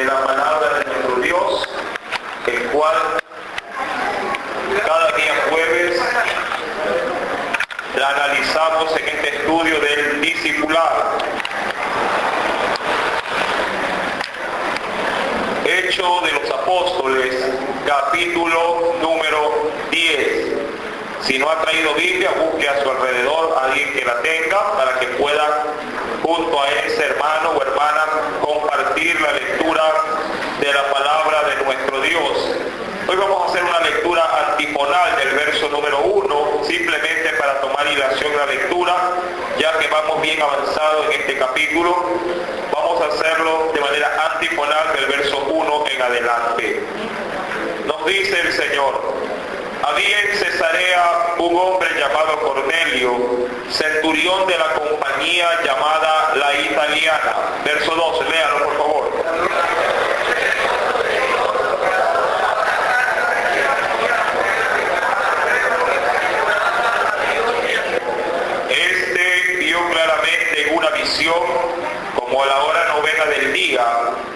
de la palabra de nuestro Dios, el cual cada día jueves la analizamos en este estudio del discipulado. Hechos de los Apóstoles, capítulo número 10. Si no ha traído Biblia, busque a su alrededor a alguien que la tenga para que pueda, junto a ese hermano o hermana, compartir la lectura de la palabra de nuestro Dios. Hoy vamos a hacer una lectura antifonal del verso número 1, simplemente para tomar hilación la lectura, ya que vamos bien avanzados en este capítulo. Vamos a hacerlo de manera antifonal del verso 1 en adelante. Nos dice el Señor: había en Cesarea un hombre llamado Cornelio, centurión de la compañía llamada La Italiana. Verso 2, léalo por favor. Este vio claramente en una visión, como a la hora novena del día,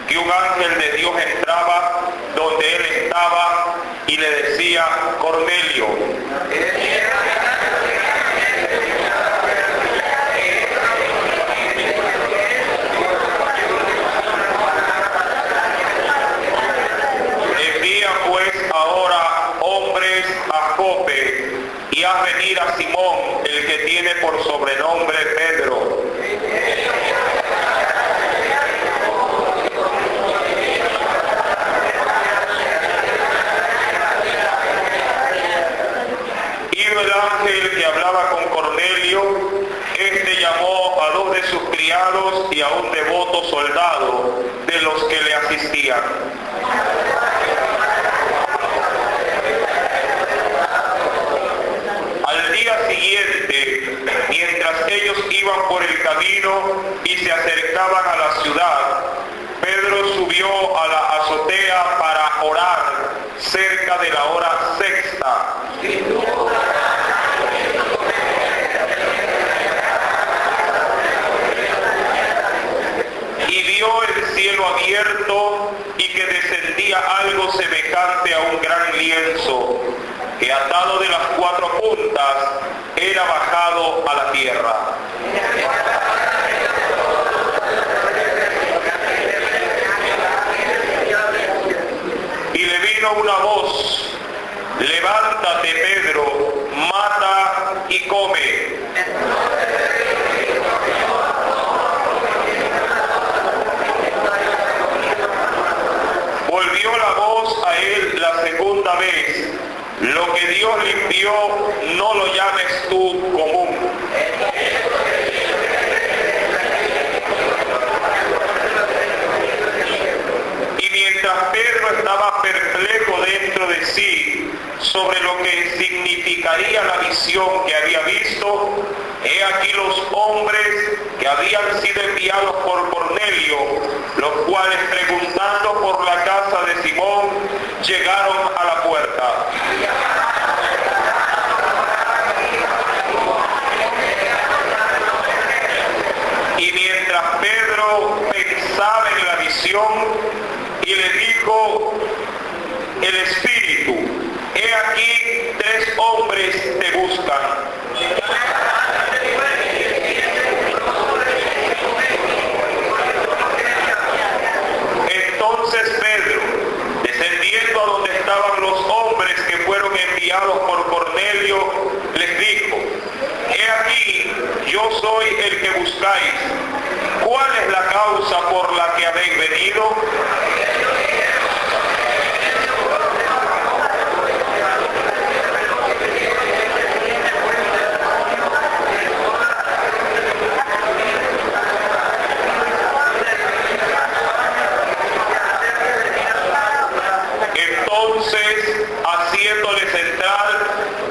que un ángel de Dios entraba donde él estaba y le decía: Cornelio. Envía pues ahora hombres a Jope y haz venir a Simón, el que tiene por sobrenombre Pedro. El ángel que hablaba con Cornelio, este llamó a 2 de sus criados y a un devoto soldado de los que le asistían. Al día siguiente, mientras ellos iban por el camino y se acercaban a la ciudad, Pedro subió a la azotea para orar cerca de la hora sexta. Y vio el cielo abierto y que descendía algo semejante a un gran lienzo, que atado de las 4 puntas era bajado a la tierra. Y le vino una voz: levántate, Pedro, mata y come. Volvió la voz a él la segunda vez: lo que Dios limpió, no lo llames tú común. Y mientras Pedro estaba perplejo dentro de sí sobre lo que significaría la visión que había visto, he aquí los hombres que habían sido enviados por Cornelio, los cuales, preguntando por la casa de Simón, llegaron a la puerta. Y mientras Pedro pensaba en la visión, y le dijo el Espíritu: he aquí 3 hombres te buscan. Entonces Pedro, descendiendo a donde estaban los hombres que fueron enviados por Cornelio, les dijo: he aquí, yo soy el que buscáis. ¿Cuál es la causa por la que habéis venido? Entonces, haciéndoles entrar,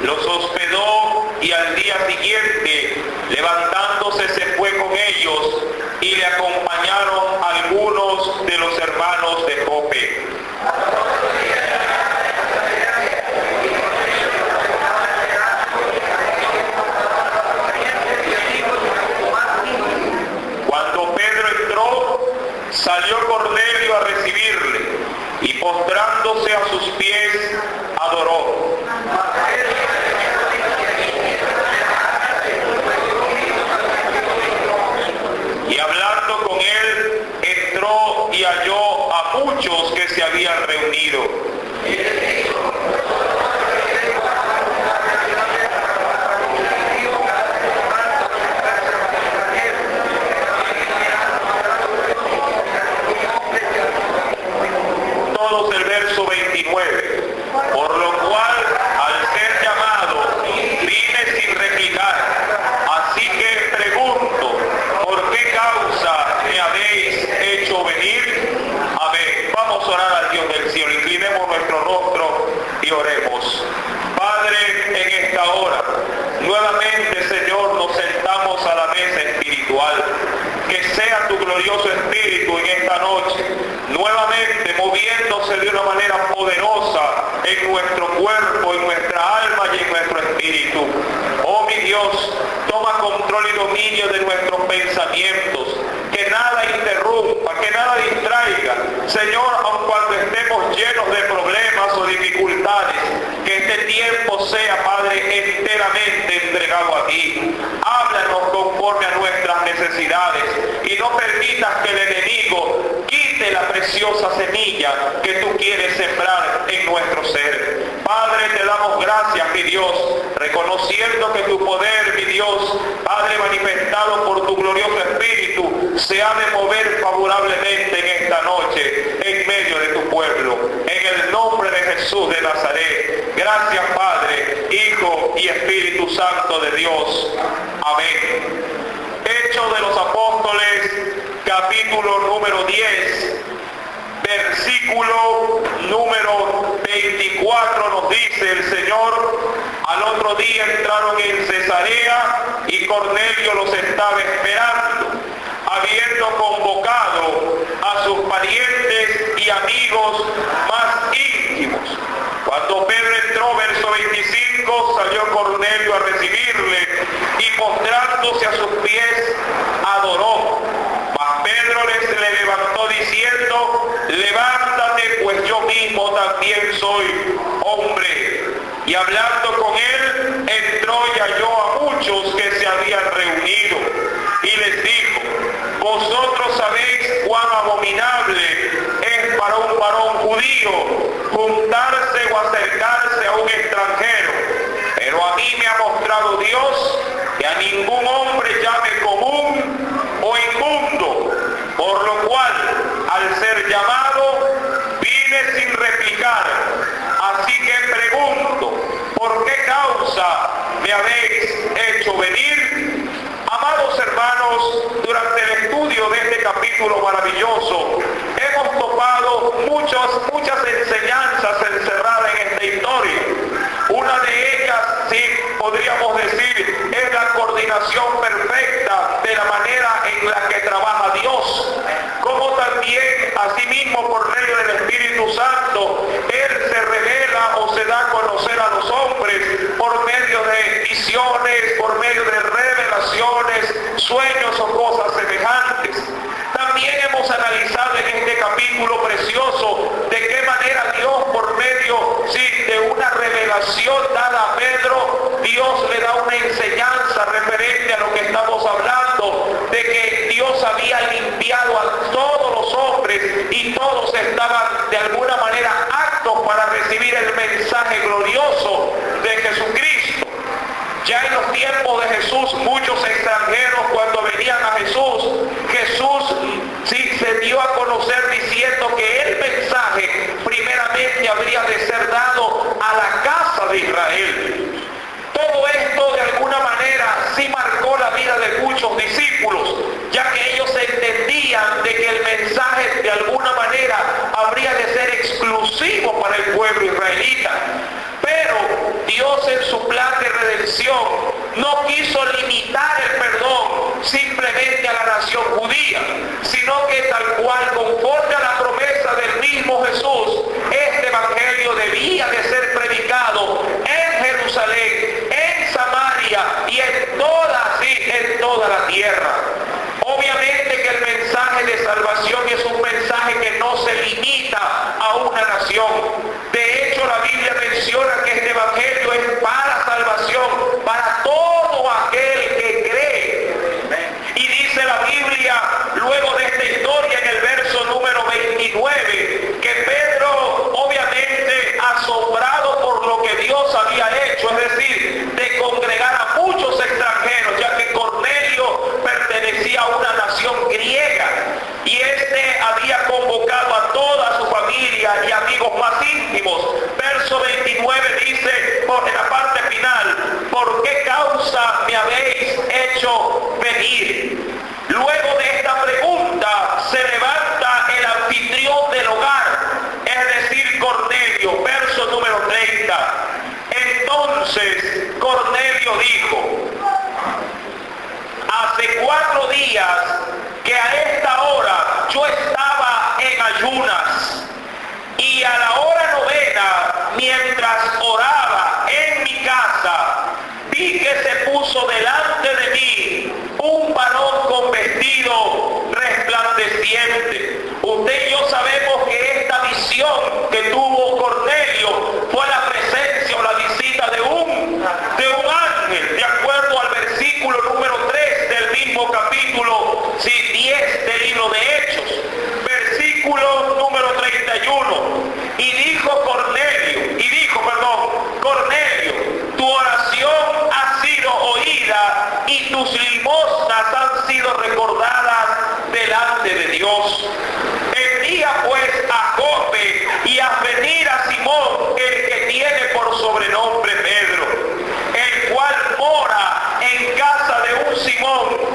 los hospedó, y al día siguiente, levantándose, se fue con ellos, y le acompañaron algunos de los hermanos de Jope. Cuando Pedro entró, salió Cornelio a recibirlo halló a muchos que se habían reunido. Todos el verso 29. Por lo cual, al ser llamado, vine sin replicar. Así que pregunto, ¿por qué causa me habéis hecho venir? Amén. Vamos a orar al Dios del cielo. Inclinemos nuestro rostro y oremos. Padre, en esta hora, nuevamente, Señor, nos sentamos a la mesa espiritual. Que sea tu glorioso Espíritu en esta noche, nuevamente moviéndose de una manera poderosa en nuestro cuerpo, en nuestra alma y en nuestro espíritu. Oh mi Dios, toma control y dominio de nuestros pensamientos, que nada interrumpa, que nada distraiga. Señor, aun cuando estemos llenos de problemas o dificultades, que este tiempo sea, Padre, enteramente entregado a ti. Háblanos conforme a nuestras necesidades y no permitas que el enemigo quite la preciosa semilla que tú quieres sembrar en nuestro ser. Padre, te damos gracias, mi Dios, reconociendo que tu poder, mi Dios, Padre, manifestado por tu glorioso Espíritu, se ha de mover favorablemente en esta noche, en medio de tu pueblo. En el nombre de Jesús de Nazaret. Gracias, Padre, Hijo y Espíritu Santo de Dios. Amén. Hechos de los Apóstoles, capítulo número 10, versículo número 24, nos dice el Señor: al otro día entraron en Cesarea y Cornelio los estaba esperando, habiendo convocado a sus parientes y amigos más íntimos. Cuando Pedro entró, verso 25, salió Cornelio a recibirle y postrándose a sus pies, adoró. Mas Pedro le levantó diciendo: levántate, pues yo mismo también soy hombre. Y hablando con él, entró y halló a muchos que se habían reunido. Y les dijo: vosotros sabéis cuán abominable es para un varón judío juntarse o acercarse a un extranjero. Pero a mí me ha mostrado Dios que a ningún hombre llame común o inmundo, por lo cual, al ser llamado, vine sin replicar. Así que pregunto, ¿por qué causa me habéis hecho venir? Amados hermanos, durante el estudio de este capítulo maravilloso, hemos topado muchas enseñanzas encerradas en esta historia. Una de ellas, sí, podríamos decir, es la coordinación perfecta de la manera en la que trabaja Dios. Como también, asimismo, por medio del Espíritu Santo, Él se revela o se da a conocer a los hombres por medio de visiones, por medio de revelaciones, sueños o cosas semejantes. También hemos analizado en este capítulo precioso de qué manera Dios, por medio de una revelación dada a Pedro, Dios le da una enseñanza referente a lo que estamos hablando, de que Dios había limpiado a todos los hombres y todos estaban de alguna manera aptos para recibir el mensaje glorioso de Jesucristo. Ya en los tiempos de Jesús, muchos extranjeros, cuando venían a Jesús, sí se dio a conocer diciendo que el mensaje primeramente habría de ser dado a la casa de Israel. Todo esto de alguna manera sí marcó la vida de muchos discípulos, ya que ellos entendían de que el mensaje de alguna manera habría de ser exclusivo para el pueblo israelita. Pero Dios, en su plan de redención, no quiso limitar el perdón simplemente a la nación judía, sino que tal cual, conforme a la promesa del mismo Jesús, este evangelio debía de ser predicado en Jerusalén, en Samaria y en toda la tierra. Obviamente que el mensaje de salvación es un mensaje que no se limita a una nación. De hecho, la Biblia menciona que este evangelio es para salvación, para todo aquel que cree. Y dice la Biblia, luego de esta historia, en el verso número 20, 29, que Pedro, obviamente asombrado por lo que Dios había hecho, es decir, de congregar a muchos extranjeros, ya que Cornelio pertenecía a una nación griega y este había convocado a toda su familia y amigos más íntimos. Verso 29 dice, en la parte final, ¿por qué causa me habéis hecho venir? Luego de esta pregunta se levanta el anfitrión del hogar, es decir, Cornelio, verso número 30. Entonces Cornelio dijo, hace 4 días que a esta hora yo estaba en ayunas, y a la hora 9, mientras oraba en mi casa, vi que se puso delante de mí un varón con vestido resplandeciente. Usted y yo sabemos que esta visión que tuvo Cornelio fue la presencia o la visita de un ángel, de acuerdo al versículo número 3 del mismo capítulo 10 del libro de Hechos. Versículo número 31. Y dijo Cornelio, tu oración ha sido oída y tus limosnas han sido recordadas delante de Dios. Envía pues a Jope y haz venir a Simón, el que tiene por sobrenombre Pedro, el cual mora en casa de un Simón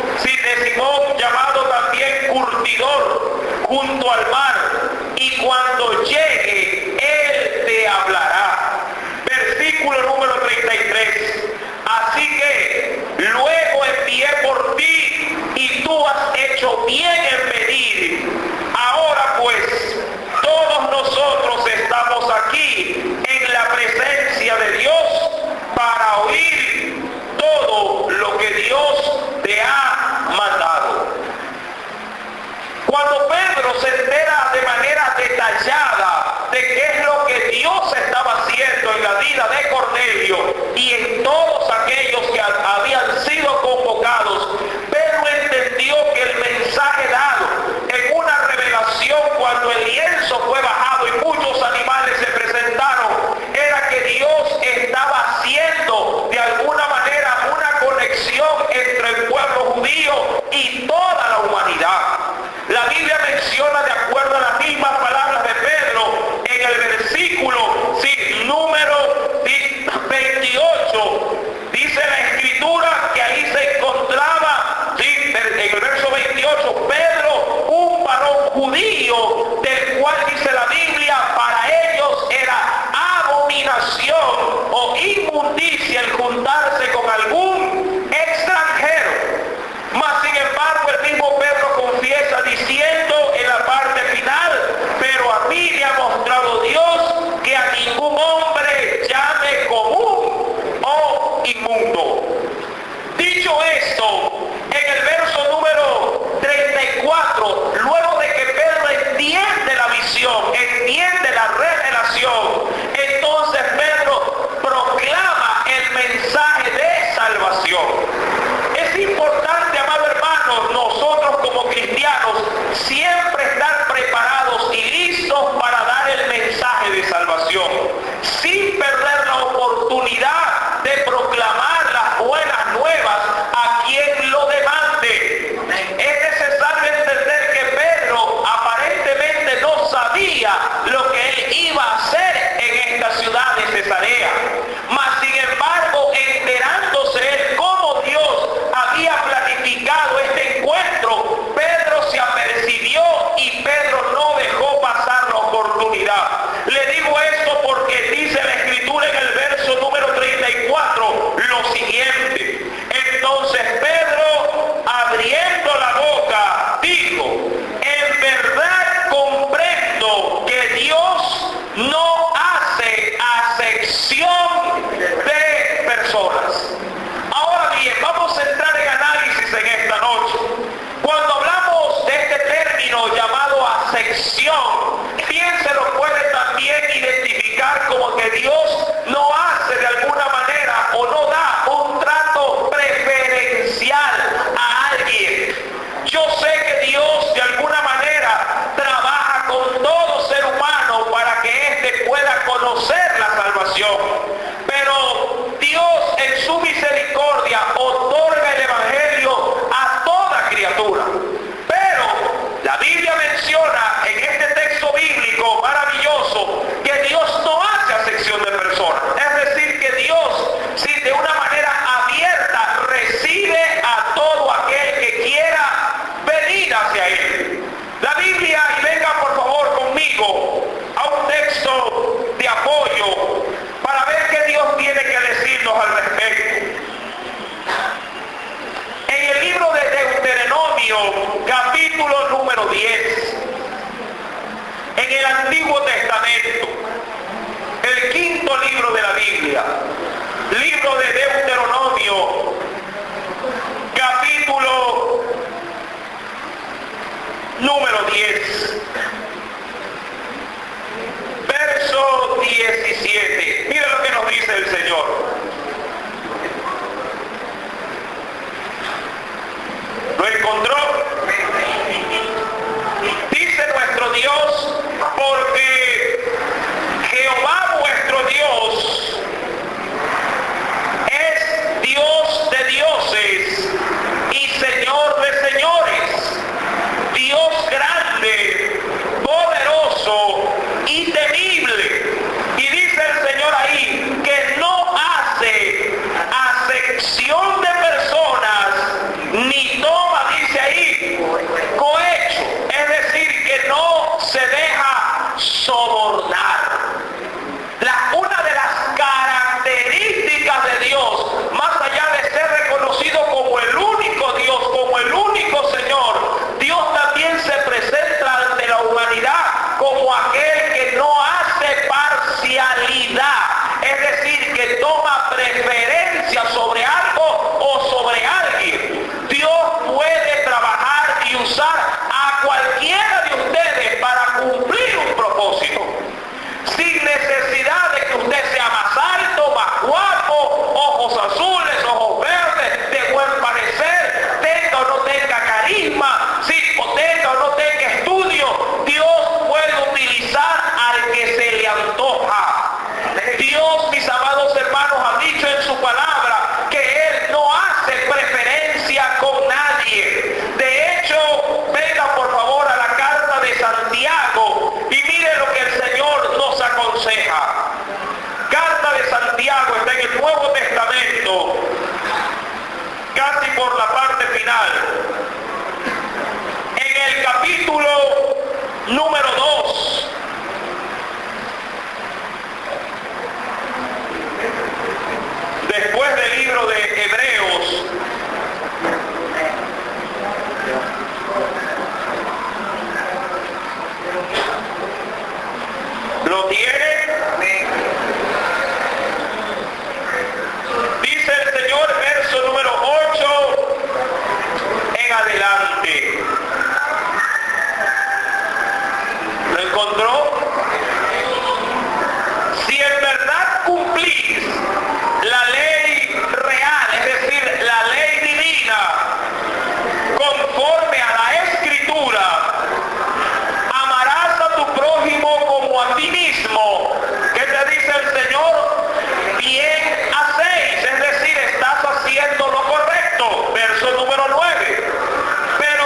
llamado también Curtidor, junto al mar, y cuando llegue él te hablará. Versículo número 33. Así que luego envié por ti y tú has hecho bien en venir. Ahora pues todos nosotros estamos aquí en la presencia de Dios para oír todo lo que Dios te ha mandado. Cuando Pedro se entera de manera detallada de qué es lo que Dios estaba haciendo en la vida de Cornelio y en todos aquellos que habían sido convocados, Pedro entendió que el mensaje dado en una revelación cuando el lienzo fue bajado y muchos animales se presentaron, era que Dios estaba haciendo de alguna manera una conexión entre el pueblo judío y toda la humanidad. La Biblia menciona, de acuerdo a las mismas palabras de Pedro, en el versículo número 28, dice la Escritura que ahí se encontraba, en el verso 28, Pedro, un varón judío, del cual dice la Biblia, para ellos era abominación o inmundicia el juntarse con algún extranjero. Mas sin embargo el mismo Pedro Deuteronomio, capítulo número 10. En el Antiguo Testamento, el quinto libro de la Biblia, libro de Deuteronomio, capítulo número 10, verso 17. Mira lo que nos dice el Señor. ¿Lo encontró? Dice nuestro Dios, porque Jehová vuestro Dios es Dios de dioses y Señor de señores, Dios grande, poderoso y temible. Y dice el Señor ahí que no hace acepción de personas, ni toma, dice ahí, cohecho, es decir, que no se deja sobornar. Una de las características de Dios, más allá de ser reconocido como el único Dios, como el único Señor, Dios también se presenta ante la humanidad como aquel que no hace parcialidad, es decir, que toma preferencia sobre algo o sobre alguien. Dios puede trabajar y usar a cualquiera de ustedes para cumplir un propósito, sin necesidad de que usted sea más alto, más guapo, ojos azules, ojos verdes, de buen parecer, tenga o no tenga carisma, si tenga o no tenga estudio. Dios puede utilizar al que se le antoja. Dios, mis amados hermanos, ha dicho en su palabra que Él no hace preferencia con nadie. De hecho, venga por favor a la carta de Santiago y mire lo que el Señor nos aconseja. Carta de Santiago está en el Nuevo Testamento, casi por la parte final. En el capítulo número 2. Después del libro de Hebreos, ¿lo tiene? Dice el Señor, verso número 8 en adelante. ¿Lo encontró? Si en verdad cumplís la ley real, es decir, la ley divina, conforme a la Escritura, amarás a tu prójimo como a ti mismo. ¿Qué te dice el Señor? Bien hacéis, es decir, estás haciendo lo correcto. Verso número 9. Pero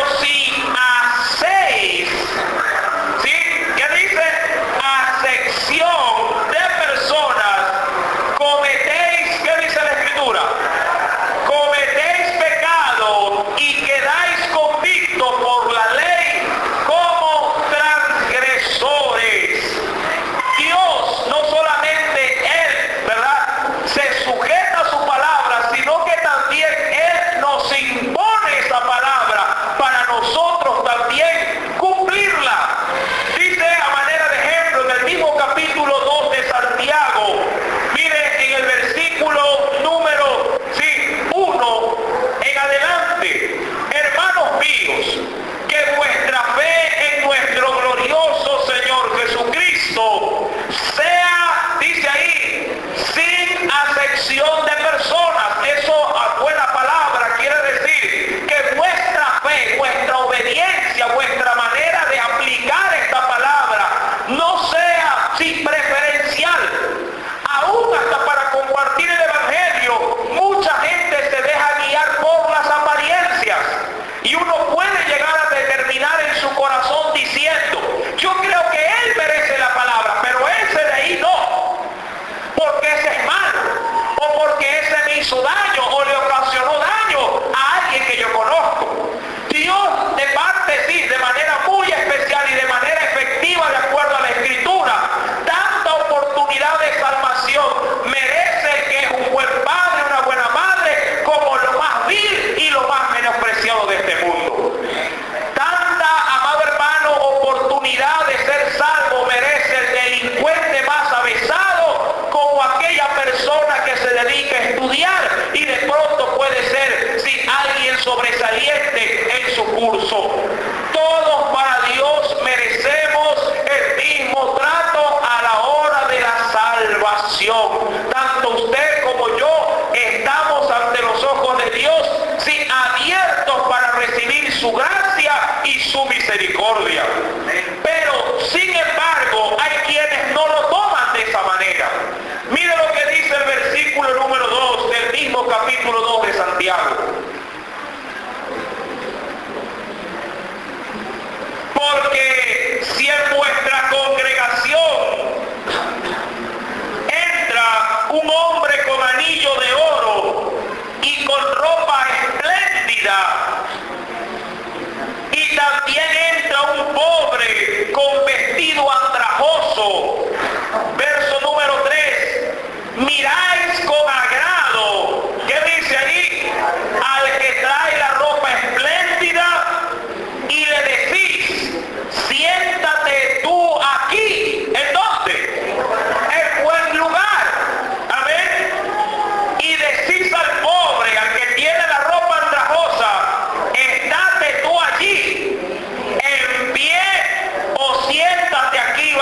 su gracia y su misericordia. Pero, sin embargo, hay quienes no lo toman de esa manera. Mire lo que dice el versículo número 2 del mismo capítulo 2 de Santiago. Porque si en vuestra congregación entra un hombre con anillo de oro y con ropa espléndida, y también entra un pobre con vestido andrajoso, verso número 3, miráis con agrado, ¿qué dice ahí? Al que trae la ropa espléndida y le decís, siéntate tú aquí. ¿En dónde? En buen lugar. Amén. Y decís al pobre, al que tiene la ropa andrajosa, estate tú allí, en pie, o siéntate aquí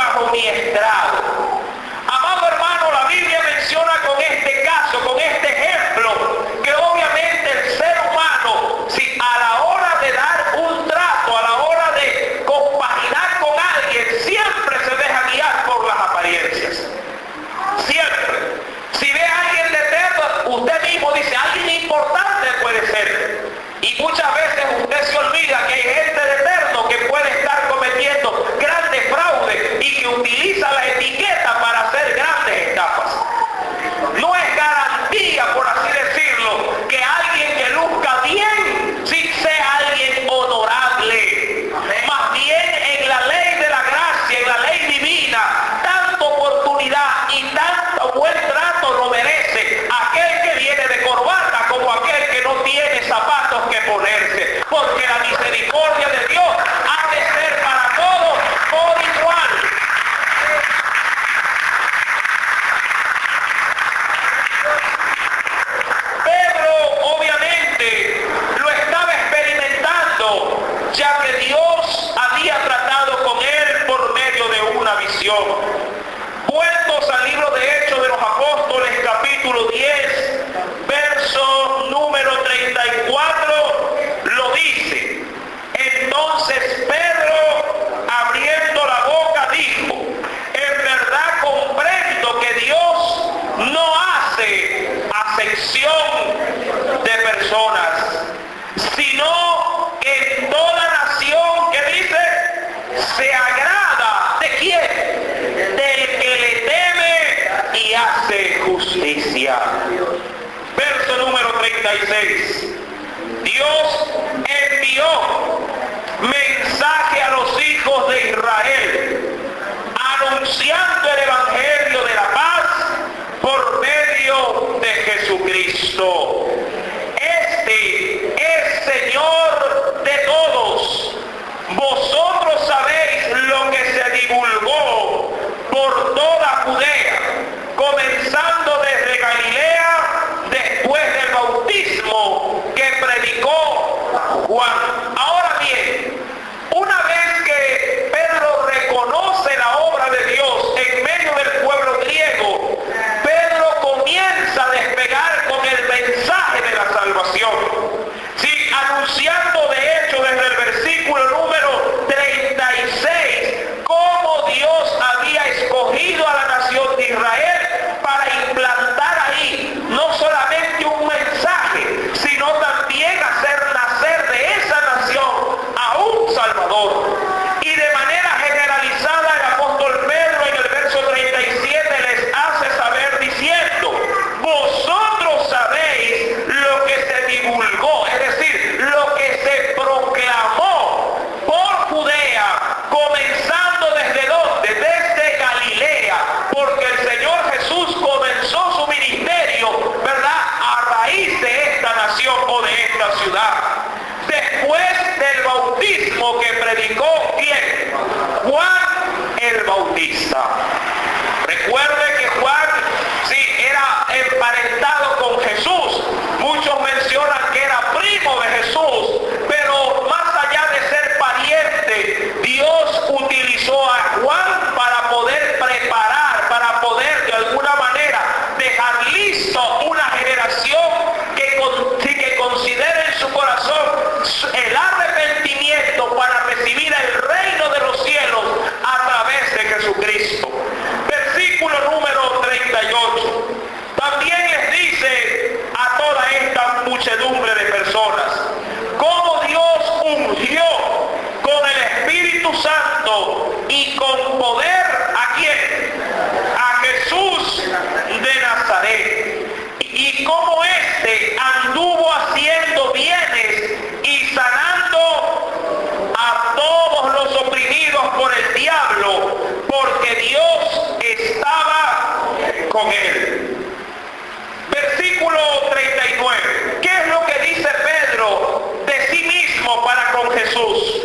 para con Jesús.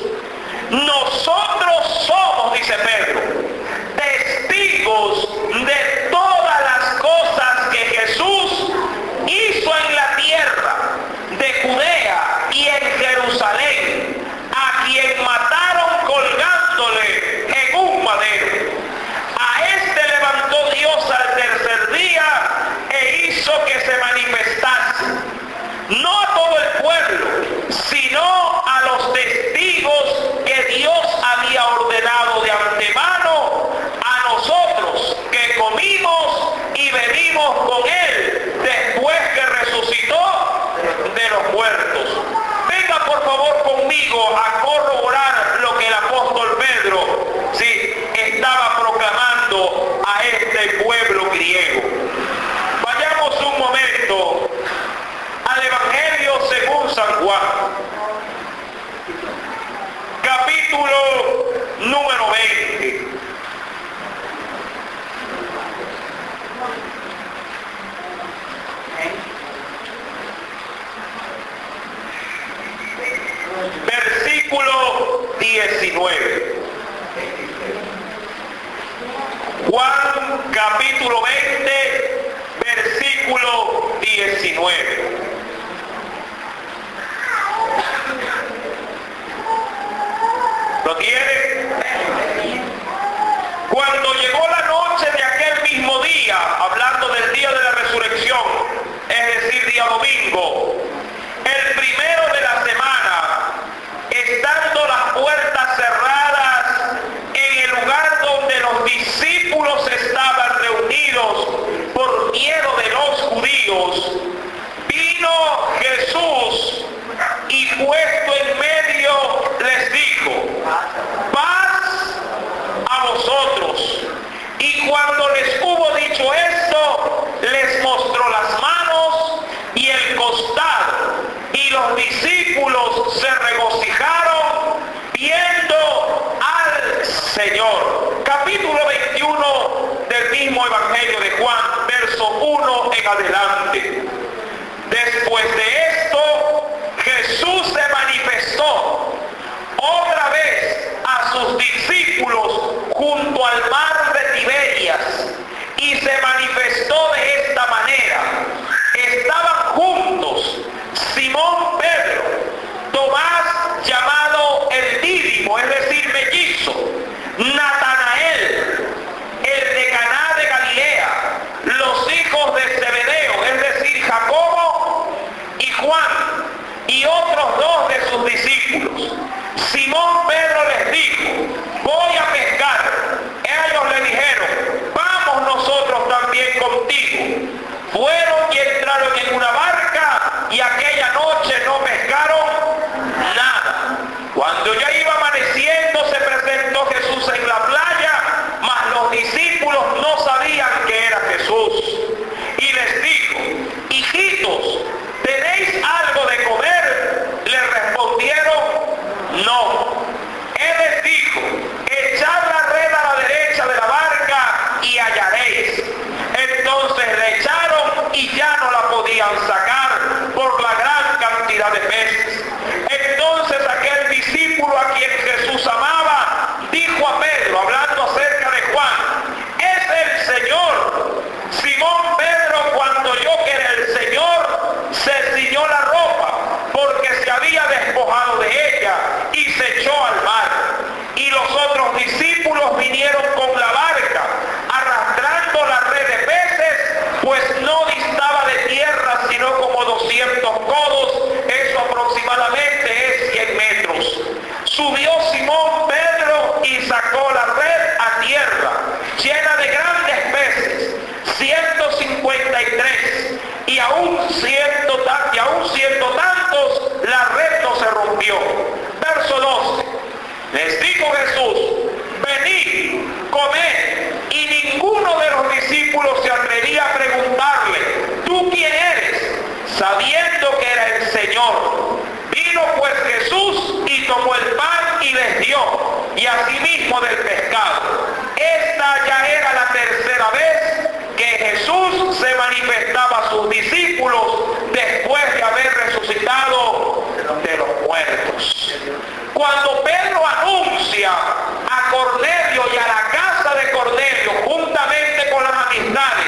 Nosotros somos, dice Pedro, testigos de todas las cosas que Jesús hizo en la tierra de Judea y en Jerusalén, a quien mataron colgándole en un madero. A este levantó Dios al tercer día e hizo que se manifestase, no a todo el pueblo, sino a los testigos que Dios había ordenado de antemano, a nosotros que comimos y bebimos con él después que resucitó de los muertos. Venga por favor conmigo a corroborar lo que el apóstol Pedro estaba proclamando a este pueblo griego. Vayamos un momento al Evangelio según San Juan, capítulo número 20. Versículo 19. Juan capítulo 20, versículo 19. ¿Lo tiene? Cuando llegó la noche de aquel mismo día, hablando del día de la resurrección, es decir, día domingo, el primero de la semana, estando las puertas cerradas en el lugar donde los discípulos estaban reunidos por miedo de los judíos, vino Jesús y puesto en medio les dijo: paz a vosotros. Y cuando les hubo dicho esto, les mostró las manos y el costado, y los discípulos se regocijaron viendo al Señor. Capítulo 21 del mismo Evangelio de Juan, verso 1 en adelante. Después de esto, Jesús se manifestó otra vez a sus discípulos junto al mar de Tiberias, y se manifestó de esta manera. Estaban juntos Simón Pedro, Tomás llamado el Dídimo, es decir, mellizo, Natanael, el de Caná de Galilea, los hijos de Zebedeo, es decir, Jacobo y Juan, y otros dos de sus discípulos. Simón Pedro les dijo: voy a pescar. Ellos le dijeron: vamos nosotros también contigo. Fueron y entraron en una barca, y aquella noche no pescaron nada. Cuando ya iba amaneciendo, se presentó Jesús en la playa, mas los discípulos no sabían que era Jesús. Y les dijo: hijitos, ¿tenéis algo de comer? Le respondieron: no. Él les dijo: echad la red a la derecha de la barca y hallaréis. Entonces le echaron y ya no la podían sacar por la gran cantidad de peces. Entonces aquel discípulo a quien Jesús amaba dijo a Pedro, hablando acerca de Juan: es el Señor. Simón Pedro, cuando oyó que era el Señor, se ciñó la ropa, porque se había despojado de ella, y se echó al mar. Y los otros discípulos vinieron con la barca, arrastrando la red de peces, pues no distaba de tierra sino como 200 codos, eso aproximadamente es 100 metros. Subió Simón Pedro y sacó la red a tierra, llena de grandes peces, 153, y aún siendo tantos, la red no se rompió. Verso 12. Les dijo Jesús: venid, comed. Y ninguno de los discípulos se atrevía a preguntarle: ¿tú quién eres?, sabiendo que era el Señor. Vino pues Jesús y tomó el pan y les dio, y asimismo del pescado. Esta ya era la tercera vez que Jesús se manifestaba a sus discípulos después de haber resucitado de los muertos. muertos. Cuando Pedro anuncia a Cornelio y a la casa de Cornelio, juntamente con las amistades,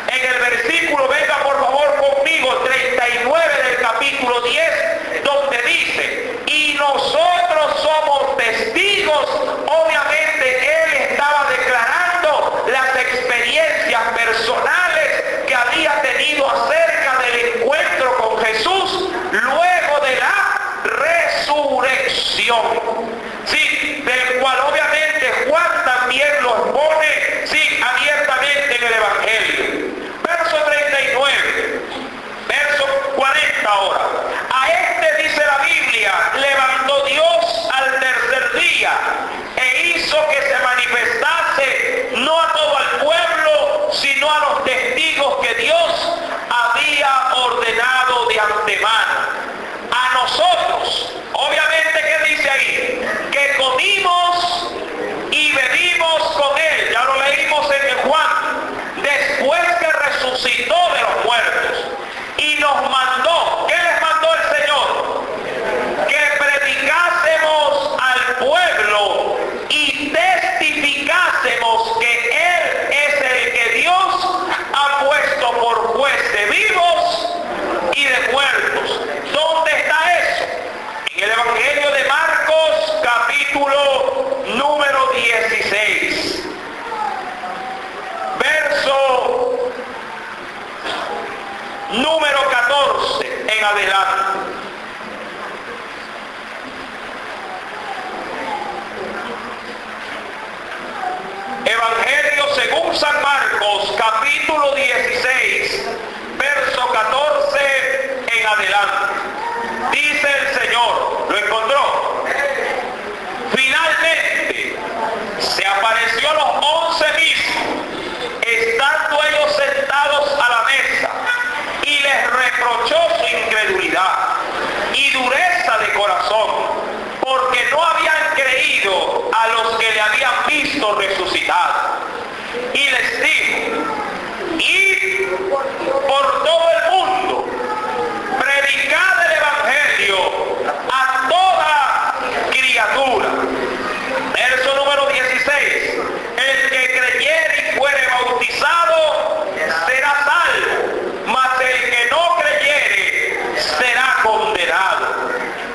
en el versículo, venga por favor conmigo, 39 del capítulo 10, donde dice, y nosotros somos testigos. Obviamente él estaba declarando las experiencias personales que había tenido acerca del encuentro con Jesús luego de la resurrección, sí, del cual obviamente Juan también lo expone, sí, abiertamente en el Evangelio. Verso 39, verso 40 ahora. A este, dice la Biblia, levantó Dios al tercer día e hizo que se manifestase no a todo el pueblo, sino a los testigos que Dios había ordenado de antemano. A nosotros, obviamente, ¿qué dice ahí? Que comimos y bebimos con él, ya lo leímos en el Juan, después que resucitó de los muertos, y nos mandó, ¿qué les mandó el Señor? Que predicásemos al pueblo y testificásemos que él es el que Dios ha puesto por juez de vivos y de muertos. ¿Dónde está eso? En el Evangelio de Marcos, capítulo número 16, verso número 14 en adelante. Evangelio según San Marcos, capítulo 16, verso 14 en adelante. Dice el Señor, ¿lo encontró? Finalmente se apareció a los 11 mismos, estando ellos sentados a la mesa, y les reprochó su incredulidad y dureza de corazón, porque no habían creído a los que le habían visto resucitar. Y les dijo, id por todo el mundo, predicad el Evangelio a toda criatura. Verso número 16, el que creyere y fuere bautizado será salvo, mas el que no creyere será condenado.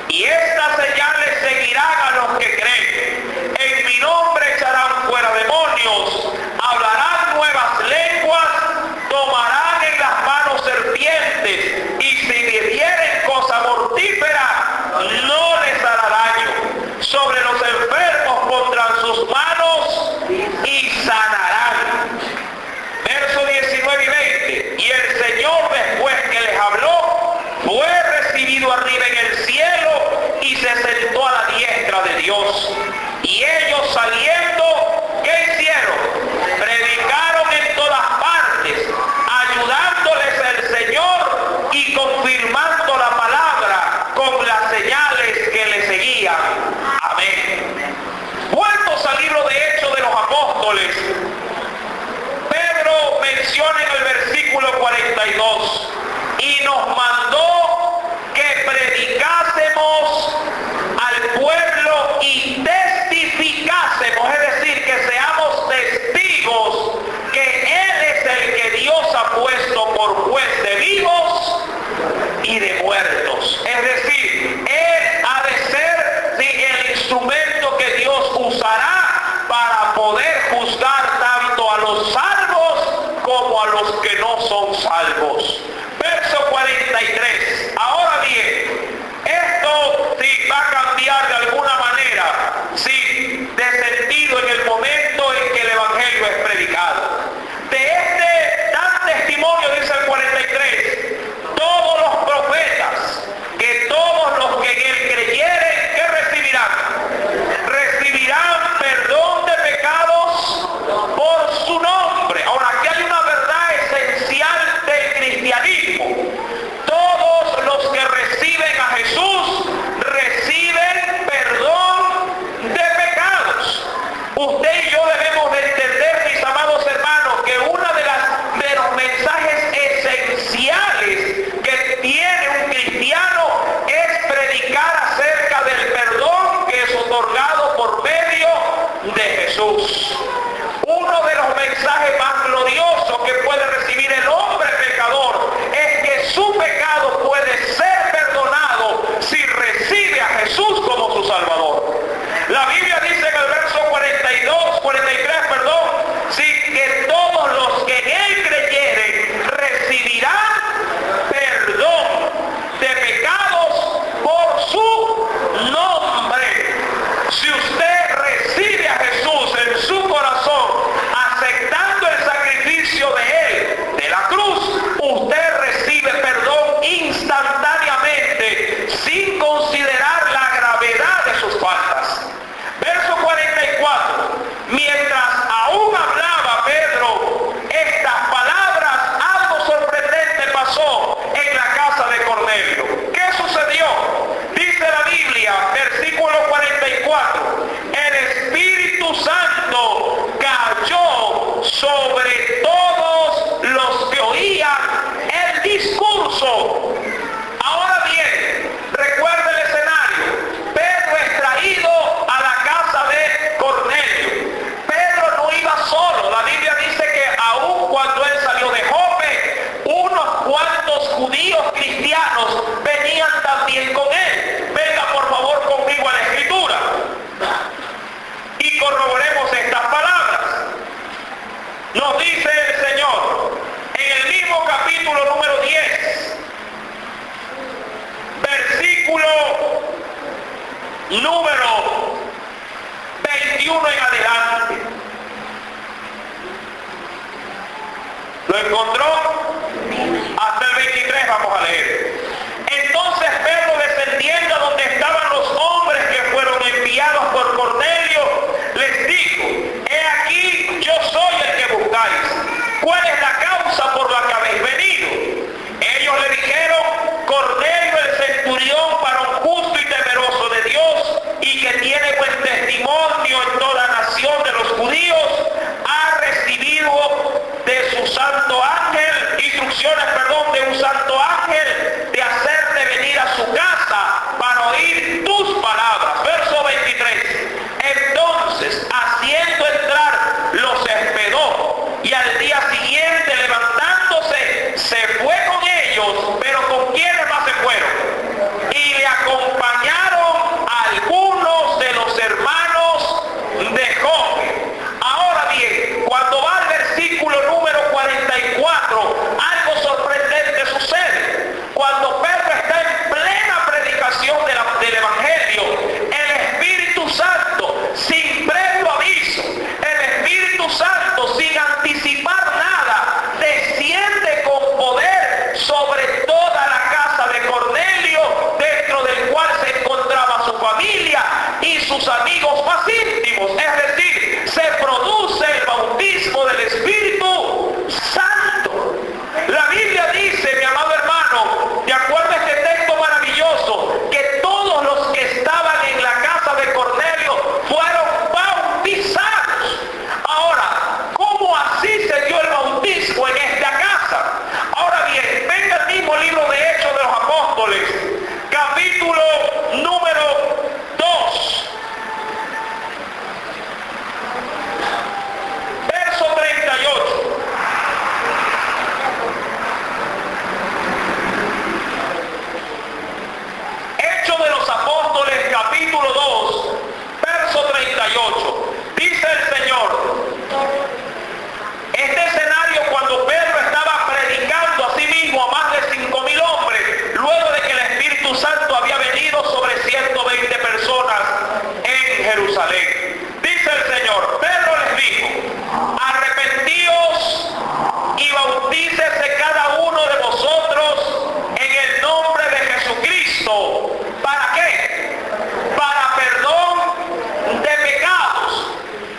Y estas señales seguirán a los que creen. En mi nombre echarán fuera demonios, hablarán nuevas lenguas, tomarán en las manos serpientes, y si bebieren cosa mortífera, no les hará daño. Sobre los enfermos pondrán sus manos y sanarán. Verso 19 y 20. Y el Señor, después que les habló, fue recibido arriba en el cielo y se sentó a la diestra de Dios. Y ellos saliendo, ¿qué hicieron? Predicaron en todas partes, ayudándoles el Señor y confirmando la palabra con las señales que le seguían. Amén. Vueltos al libro de Hechos de los Apóstoles, Pedro menciona en el versículo 42, y nos mandó que predicásemos al pueblo y testificásemos, es decir, que seamos testigos que Él es el que Dios ha puesto por juez de vivos y de muertos. Es decir, Él ha de ser el instrumento que Dios usará para poder juzgar tanto a los salvos como a los que no son salvos. Verso 43. Ahora bien, esto sí va a cambiar de alguna manera, sí, de sentido en el momento en que el Evangelio es predicado. De este dan testimonio, dice el 43, todos los profetas, que todos los que en él creyeren, ¿qué recibirán? Recibirán perdón de pecados por su nombre. Ahora, aquí hay una verdad esencial del cristianismo. 21 en adelante. ¿Lo encontró? Hasta el 23 vamos a leer. Entonces Pedro, descendiendo a donde estaban los hombres que fueron enviados por Cornelio, les dijo: he aquí, yo soy el que buscáis. ¿Cuál es la causa por la que habéis venido? Ellos le dijeron: Cornelio el centurión, varón justo y temeroso de Dios, y que tiene buen testimonio en toda nación de los judíos, ha recibido de su santo ángel, instrucciones, de un santo ángel, de hacerte venir a su casa para oír tus palabras. Verso 23. Entonces, haciendo entrar, los hospedó, y al día siguiente, levantándose, se fue con ellos. Pero ¿con quiénes más se fueron? Y le acompañaron algunos de los hermanos de Jope. Ahora bien, cuando va al versículo número 44, algo sorprendente sucede. Cuando Pedro está en plena predicación del Evangelio, el Espíritu Santo, sin previo aviso, el Espíritu Santo, sin anticipar nada, desciende con poder sobre toda la casa de Cornelio, dentro del cual se encontraba su familia y sus amigos más íntimos. Es decir, se produce el bautismo del Espíritu Santo. La Biblia dice, mi amado hermano, de acuerdo a este texto maravilloso, que todos los que estaban en la casa de Cornelio fueron bautizados. Ahora, ¿cómo así se dio el bautismo en esta casa? Ahora bien, venga el mismo libro de Hechos de los Apóstoles, capítulo número 2. Verso 38. Hechos de los Apóstoles, capítulo 2, verso 38. Dice el Señor: este escenario, cuando Pedro estaba predicando a sí mismo a más de 5.000 hombres, luego de que el Espíritu Santo había venido sobre 120 personas en Jerusalén. Dice el Señor: Pedro les dijo: arrepentíos y bautícese cada uno de vosotros en el nombre de Jesucristo. ¿Para qué? Para perdón de pecados.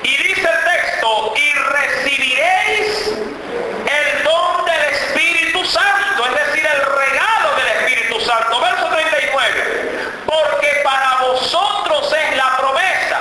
Y dice el texto: y recibiréis el don del Espíritu Santo, es decir, el regalo del Espíritu Santo. Verso 39. Porque para vosotros es la promesa,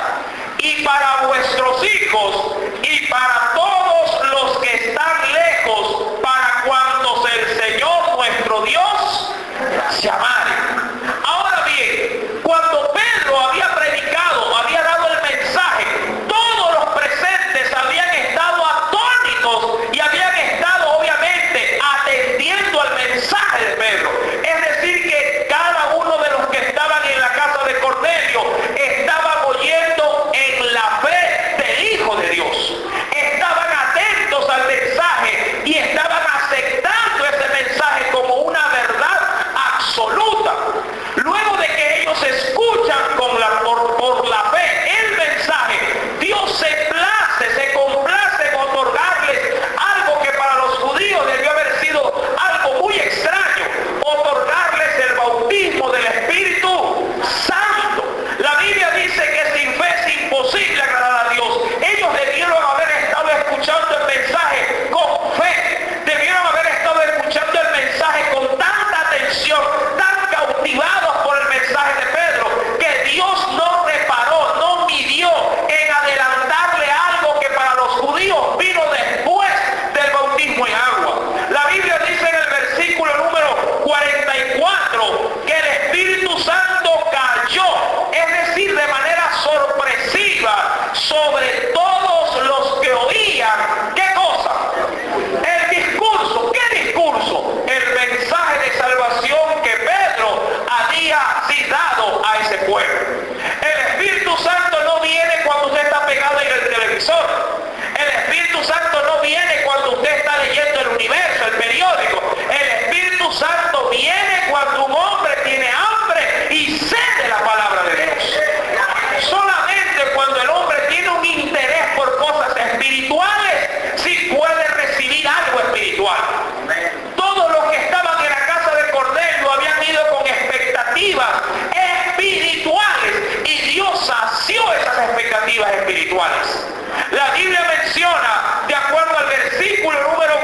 espirituales. La Biblia menciona, de acuerdo al versículo número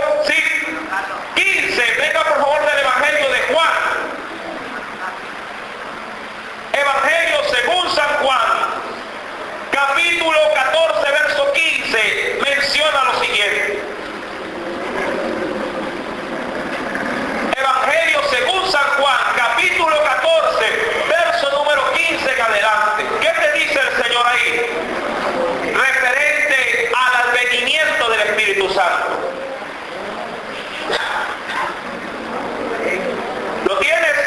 15, venga por favor del Evangelio de Juan. Evangelio según San Juan, capítulo 14, verso 15, menciona lo siguiente. Evangelio según San Juan, capítulo 14, verso número 15 en adelante. ¿Qué te dice el Señor ahí? Referente al advenimiento del Espíritu Santo. ¿Lo tienes?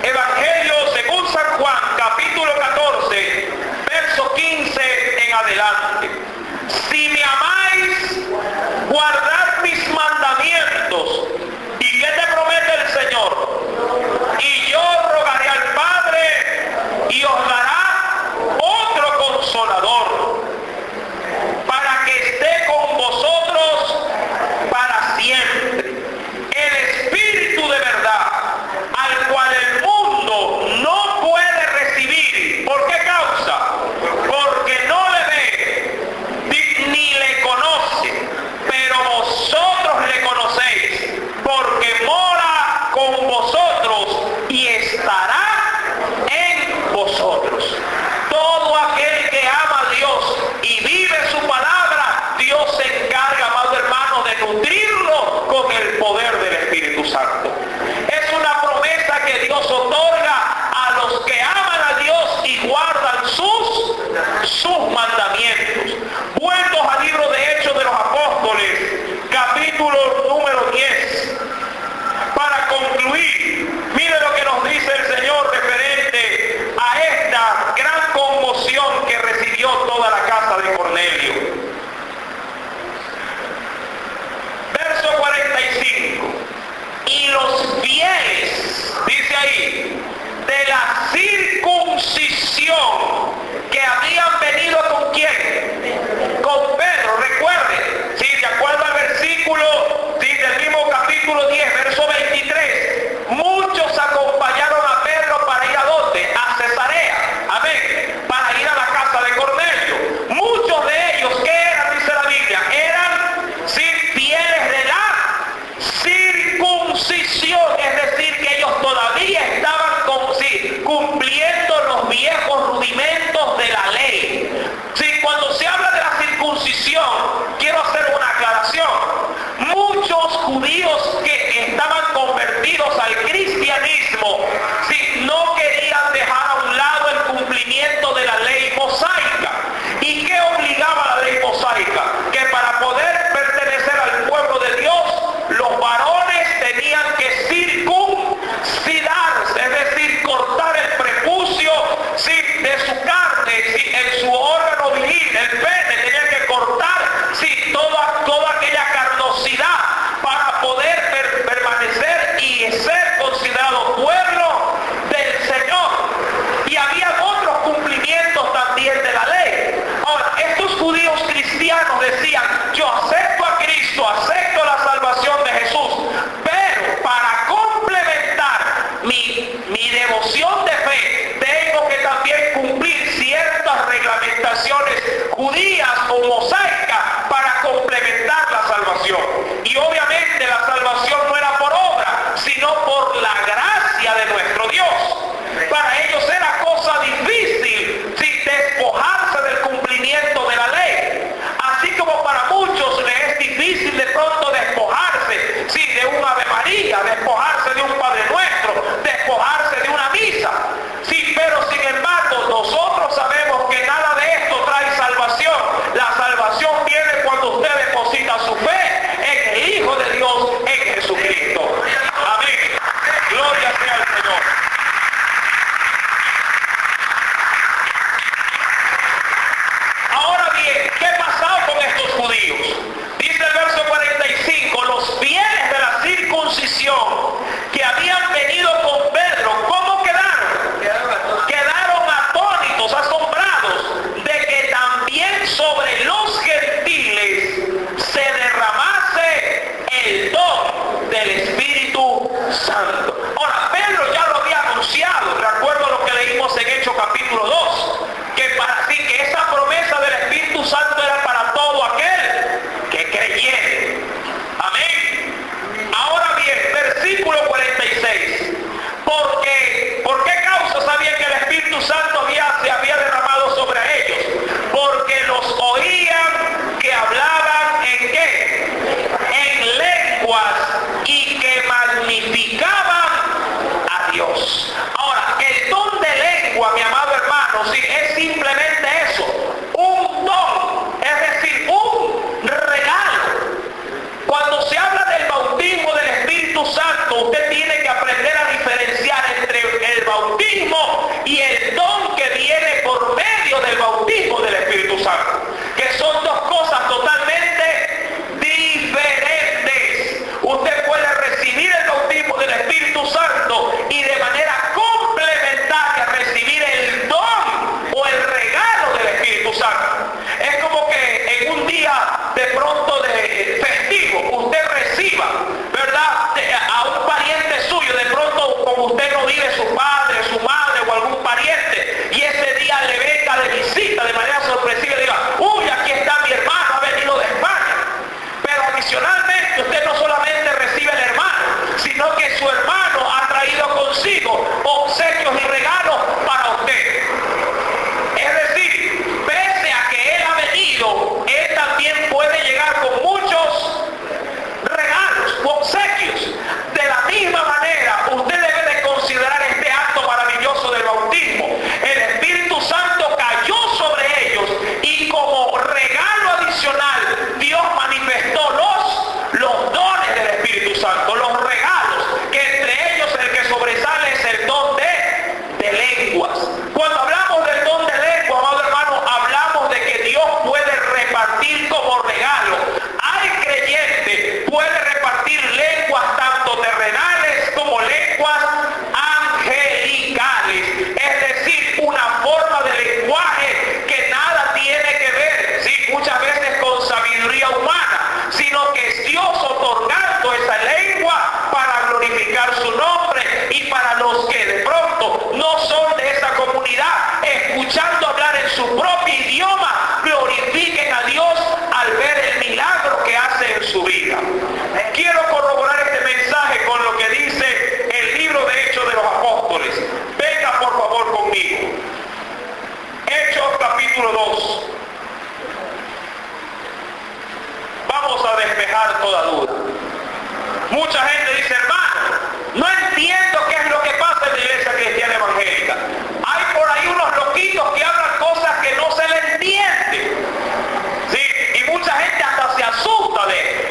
Evangelio según San Juan, capítulo 14, verso 15 en adelante. Si me amáis, guardad mis mandamientos. ¿Y qué te promete el Señor? Y yo rogaré al Padre y os dará otro consolador para que esté con vosotros para siempre. El Espíritu de verdad, al cual el mundo no puede recibir. ¿Por qué causa? Porque no le ve ni le conoce, pero vosotros le conocéis, porque mora con vosotros y estará en vosotros. Todo aquel que ama a Dios y vive su palabra, Dios se encarga, amado hermano, de nutrirlo con el poder del Espíritu Santo. Es una promesa que Dios otorga a los que aman a Dios y guardan sus mandamientos. Vueltos al libro de Hechos de los Apóstoles, capítulo número 10. Para concluir, mire lo que nos dice el Señor referente a esta gran conmoción que recibió toda la casa de Cornelio. Verso 45. Y los fieles, dice ahí, de la circuncisión que habían venido con quién, con Pedro, recuerde, sí, de acuerdo al versículo, sí, del mismo capítulo 10, verso 23, muchos acompañaron a Pedro para ir a ¿dónde? A Cesarea, amén, para ir a la casa de Cornelio. Muchos de ellos, ¿qué eran? Dice la Biblia, eran, sí, fieles de la circuncisión, es decir, que ellos todavía estaban cumpliendo los viejos rudimentos de la ley. Sí, cuando se habla de la circuncisión, quiero hacer una aclaración. Muchos judíos que estaban convertidos al cristianismo, sí, no querían dejar a un lado el cumplimiento de la ley mosaica. ¿Y qué obligaba la ley mosaica? Que para poder pertenecer al pueblo de Dios, los varones tenían que circuncidarse, es decir, cortar el prepucio, sí, de su carne, sí, en su órgano viril, el pene, tenían que cortar, sí, toda aquella carnosidad para poder permanecer y ser considerado pueblo del Señor. Y había otros cumplimientos también de la ley. Ahora, estos judíos cristianos decían, yo acepto a Cristo, acepto la salvación de Jesús, pero para complementar mi devoción de fe, tengo que también cumplir ciertas reglamentaciones judías o mosaicas para complementar la salvación. Y obviamente la salvación no era por obra, sino por la gracia de nuestro Dios. Para ellos era cosa difícil, sí, despojarse del cumplimiento de la ley. Así como para muchos les es difícil de pronto despojarse, sí, de un Ave María, despojarse de un Padre Nuestro, despojarse de una misa. Sí, pero sin embargo nosotros sabemos que nada de esto trae salvación. La salvación viene cuando usted deposita su fe en el Hijo de Dios, en Jesucristo. Amén. Gloria sea al Señor. Ahora bien, ¿qué pasaba con estos judíos? Dice el verso 45, los fieles de la circuncisión que habían venido con Pedro, ¿cómo quedaron? Quedaron atónitos, asombrados de que también sobre los gentiles se derramase el don del Espíritu Santo. Ahora, Pedro ya lo había anunciado, recuerdo lo que leímos en Hechos capítulo 2, que para así que esa simplemente eso, un don, es decir, un regalo. Cuando se habla del bautismo del Espíritu Santo, usted tiene que aprender a diferenciar entre el bautismo y el don que viene por medio del bautismo del Espíritu Santo, que son dos cosas totalmente diferentes. Usted puede recibir el bautismo del Espíritu Santo y de manera complementaria recibir el don o el regalo del Espíritu Santo. Es como que en un día de pronto de festivo usted reciba, ¿verdad?, a un pariente suyo, de pronto como usted no vive su padre, su madre o algún pariente, y ese día le venga de visita de manera sorpresiva y diga, uy, aquí está mi hermano, ha venido de España. Pero adicionalmente usted no solamente recibe al hermano, sino que su hermano ha traído consigo obsequios y regalos para usted. Es decir, pese a que él ha venido, él también puede llegar con muchos regalos u obsequios. De la misma manera, usted debe de considerar este acto maravilloso del bautismo. El Espíritu Santo cayó sobre ellos y como regalo adicional, Dios manifestó los dones del Espíritu Santo, los regalos, que entre ellos el que sobresale es el don de lenguas. Cuando hablamos del don de lengua, amado hermano, hablamos de que Dios puede repartir como regalo al creyente, puede repartir lenguas tanto terrenales como lenguas angelicales, es decir, una forma de lenguaje que nada tiene que ver, ¿sí?, muchas veces con sabiduría humana, sino que es Dios otorgando esa lengua para glorificar su nombre, y para los que de pronto no son de esa comunidad, escuchando hablar en su propio idioma, glorifiquen a Dios al ver el milagro que hace en su vida. Quiero corroborar este mensaje con lo que dice el libro de Hechos de los Apóstoles. Venga por favor conmigo. Hechos capítulo 2. Vamos a despejar toda duda. Mucha gente dice, hermano, no entiendo qué es lo que pasa en la iglesia cristiana evangélica. Hay por ahí unos loquitos que hablan cosas que no se le entiende. ¿Sí? Y mucha gente hasta se asusta de esto.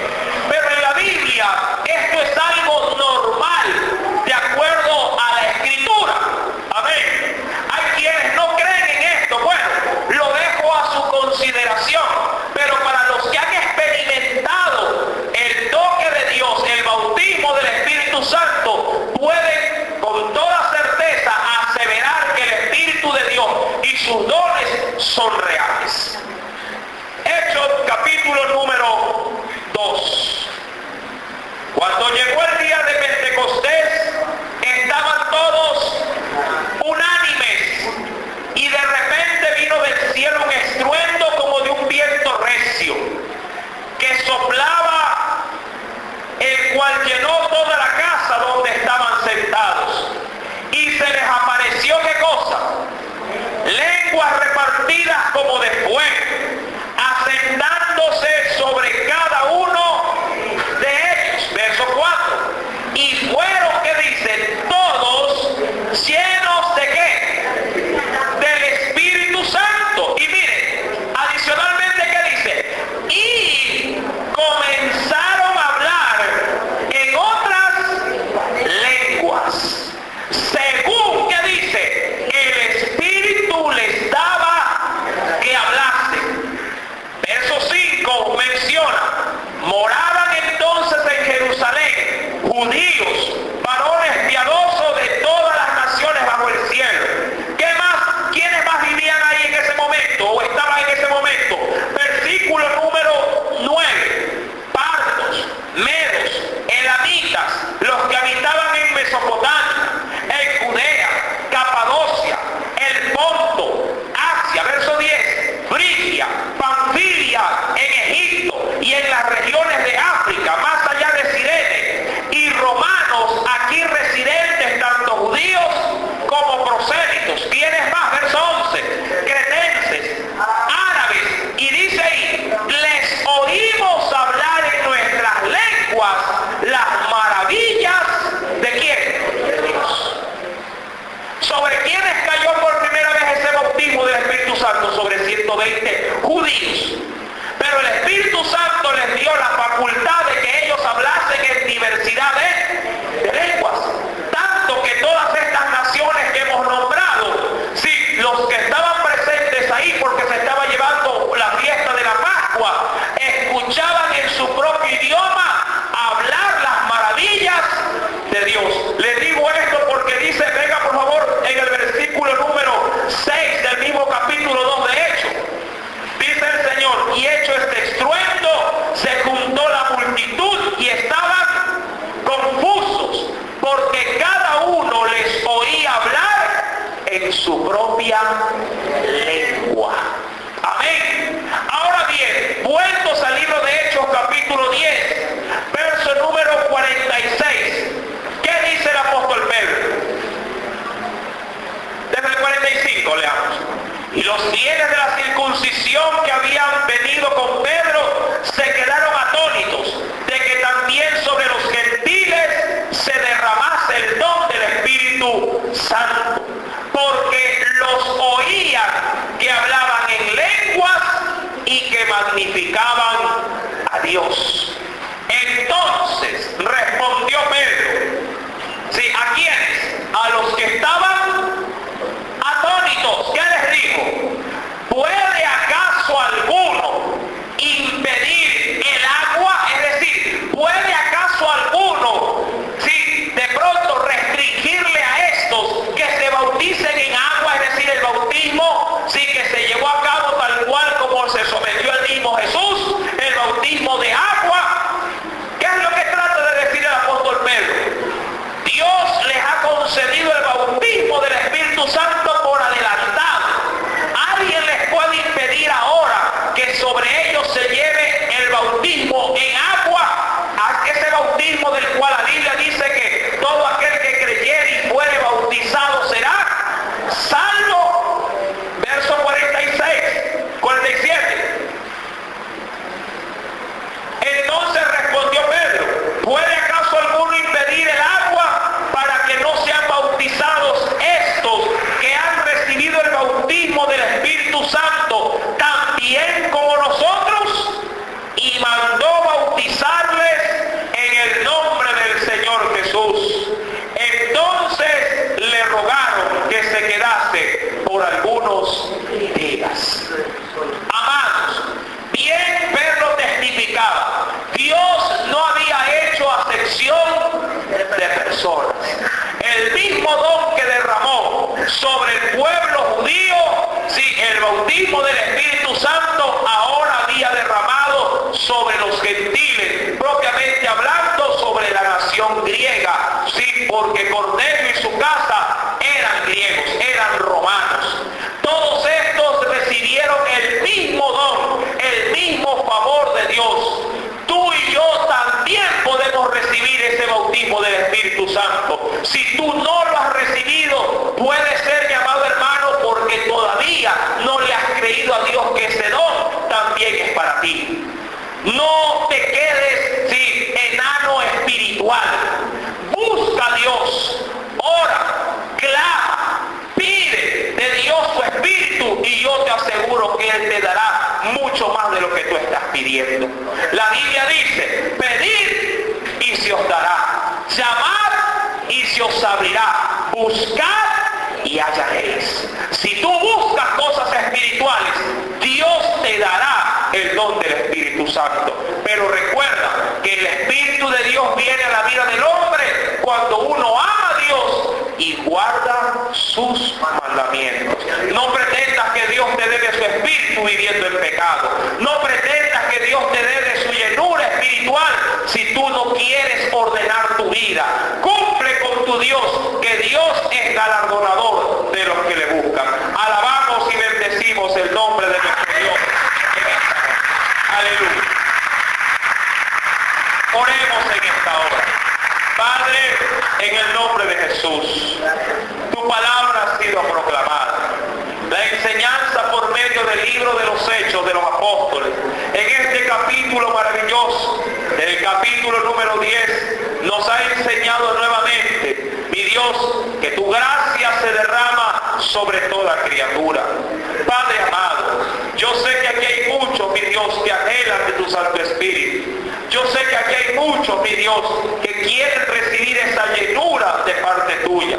Pero en la Biblia esto es algo normal, de acuerdo a la Escritura. Amén. Hay quienes no creen en esto. Bueno, lo dejo a su consideración. Pero para los que han experimentado el toque de Dios, el bautismo del Espíritu Santo, pueden con toda certeza aseverar que el Espíritu de Dios y sus dones son reales. Hechos capítulo número 2. Cuando llegó el día de Pentecostés, estaban todos unánimes, y de repente vino del cielo un estruendo como de un viento recio, que soplaba, el cual llenó toda la casa donde estaban sentados. Y se les apareció, ¿qué cosa? Lenguas repartidas como de fuego, asentándose sobre cada uno de ellos. Verso 4. Y fueron, ¿qué dice? Todos llenos de ¿qué? Del Espíritu Santo. Y miren, adicionalmente, ¿qué dice? Y comenzaron a hablar en otras lenguas, según, ¿qué dice? El Espíritu les daba que hablar. fieles de la circuncisión que habían venido con Pedro se quedaron atónitos de que también sobre los gentiles se derramase el don del Espíritu Santo, porque los oían que hablaban en lenguas y que magnificaban a Dios. Entonces respondió Pedro, ¿sí? ¿A quiénes? A los que estaban atónitos. ¿Qué les dijo? ¿Puede acaso alguno impedir el agua? Es decir, ¿puede acaso alguno, sí, de pronto restringirle a estos que se bauticen en agua? Es decir, el bautismo, sí, que se llevó a cabo tal cual como se sometió el mismo Jesús, el bautismo de agua. ¿Qué es lo que trata de decir el apóstol Pedro? Dios les ha concedido el bautismo del Espíritu Santo por adelantado. ¿Alguien les puede impedir ahora que sobre ellos se lleve el bautismo en agua? Ese bautismo del cual la Biblia dice que todo aquel que creyere y fuere bautizado será salvo. Verso 47. Entonces respondió Pedro, ¿puede acaso alguno impedir el agua para que no sean bautizados estos que han recibido el bautismo del Espíritu Santo también como nosotros? Y mandó bautizarles en el nombre del Señor Jesús. Entonces le rogaron que se quedase por algunos días. Amados, bien Pedro testificaba, Dios no había hecho acepción de personas. El mismo don que derramó sobre el pueblo judío, sí, el bautismo del Espíritu Santo, ahora había derramado sobre los gentiles, propiamente hablando sobre la nación griega, sí, porque Cornelio y su casa eran griegos, eran romanos. Todos estos recibieron el mismo don, el mismo favor de Dios. Tú y yo también podemos recibir ese bautismo del Espíritu Santo. Si tú no lo has recibido, puede ser, mi amado hermano, porque todavía no le has creído a Dios que ese don también es para ti. No te quedes, sí, enano espiritual. Busca a Dios, ora, clama, pide de Dios su Espíritu y yo te aseguro que Él te dará mucho más de lo que tú estás pidiendo. La Biblia dice, pedid y se os dará, llamad y se os abrirá, buscad y hallaréis. Si tú buscas cosas espirituales, Dios te dará el don del Espíritu Santo. Pero recuerda que el Espíritu de Dios viene a la vida del hombre cuando uno ama a Dios y guarda sus mandamientos. No pretendas que Dios te dé de su Espíritu viviendo en pecado. No pretendas que Dios te dé de su llenura espiritual si tú no quieres ordenar tu vida. Cumple con tu Dios, que Dios es galardonador de los que le buscan. Alabamos y bendecimos el nombre de nuestro Dios en esta noche. Aleluya. Oremos en esta hora. Padre, en el nombre de Jesús, tu palabra ha sido proclamada. La enseñanza por medio del libro de los Hechos de los Apóstoles, en este capítulo maravilloso, el capítulo número 10, nos ha enseñado nuevamente, mi Dios, que tu gracia se derrama sobre toda criatura. Padre amado, yo sé que aquí hay muchos, mi Dios, que anhelan de tu Santo Espíritu. Yo sé que aquí hay muchos, mi Dios, que quieren recibir esa llenura de parte tuya.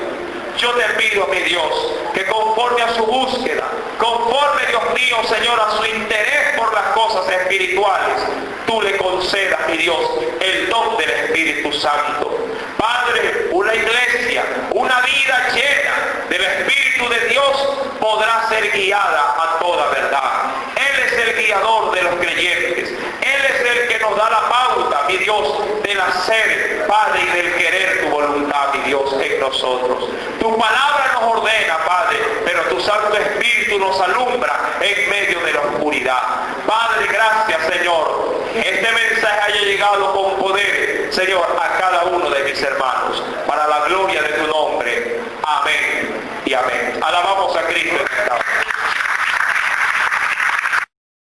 Yo te pido, mi Dios, que conforme a su búsqueda, conforme, Dios mío, Señor, a su interés por las cosas espirituales, tú le concedas, mi Dios, el don del Espíritu Santo. Padre, una iglesia, una vida llena del Espíritu de Dios podrá ser guiada a toda verdad. Él es el guiador de los creyentes. Él es el que nos da la pauta, mi Dios, del hacer, Padre, y del querer tu voluntad, mi Dios, en nosotros. Tu palabra nos ordena, Padre, pero tu Santo Espíritu nos alumbra en medio de la oscuridad. Padre, gracias, Señor. Este mensaje haya llegado con poder, Señor, a cada uno de mis hermanos, para la gloria de tu nombre. Amén y amén. Alabamos a Cristo en esta hora.